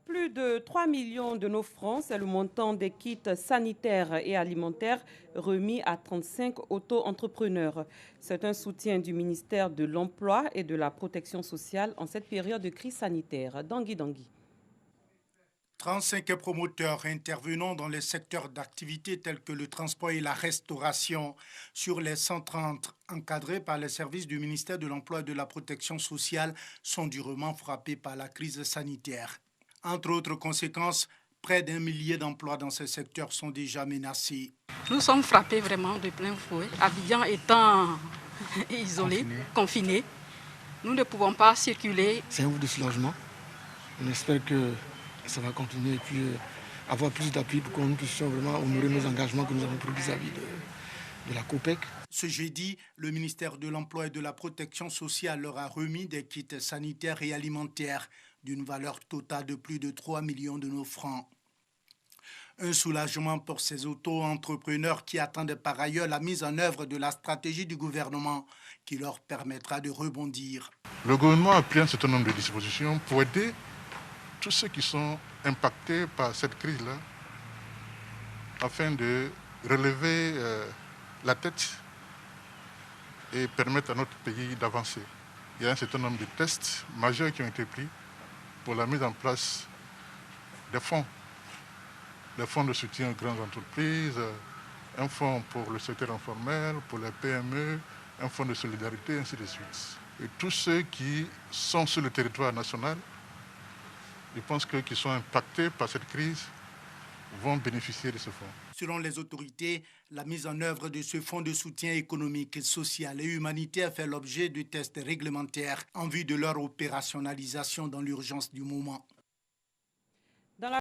Plus de 3 millions de nos francs, c'est le montant des kits sanitaires et alimentaires remis à 35 auto-entrepreneurs. C'est un soutien du ministère de l'Emploi et de la Protection sociale en cette période de crise sanitaire. Dangui. 35 promoteurs intervenant dans les secteurs d'activité tels que le transport et la restauration sur les 130 encadrés par les services du ministère de l'Emploi et de la Protection sociale sont durement frappés par la crise sanitaire. Entre autres conséquences, près d'1 millier d'emplois dans ces secteurs sont déjà menacés. Nous sommes frappés vraiment de plein fouet. Abidjan étant isolé, confiné, nous ne pouvons pas circuler. C'est un coup de soulagement. On espère que ça va continuer et puis avoir plus d'appui pour que nous puissions vraiment honorer nos engagements que nous avons pris vis-à-vis de la COPEC. Ce jeudi, le ministère de l'Emploi et de la Protection sociale leur a remis des kits sanitaires et alimentaires d'une valeur totale de plus de 3 millions de nos francs. Un soulagement pour ces auto-entrepreneurs qui attendent par ailleurs la mise en œuvre de la stratégie du gouvernement qui leur permettra de rebondir. Le gouvernement a pris un certain nombre de dispositions pour aider tous ceux qui sont impactés par cette crise-là afin de relever la tête et permettre à notre pays d'avancer. Il y a un certain nombre de tests majeurs qui ont été pris pour la mise en place des fonds de soutien aux grandes entreprises, un fonds pour le secteur informel, pour les PME, un fonds de solidarité, ainsi de suite. Et tous ceux qui sont sur le territoire national, je pense que qui sont impactés par cette crise vont bénéficier de ce fonds. Selon les autorités, la mise en œuvre de ce fonds de soutien économique, social et humanitaire fait l'objet de tests réglementaires en vue de leur opérationnalisation dans l'urgence du moment.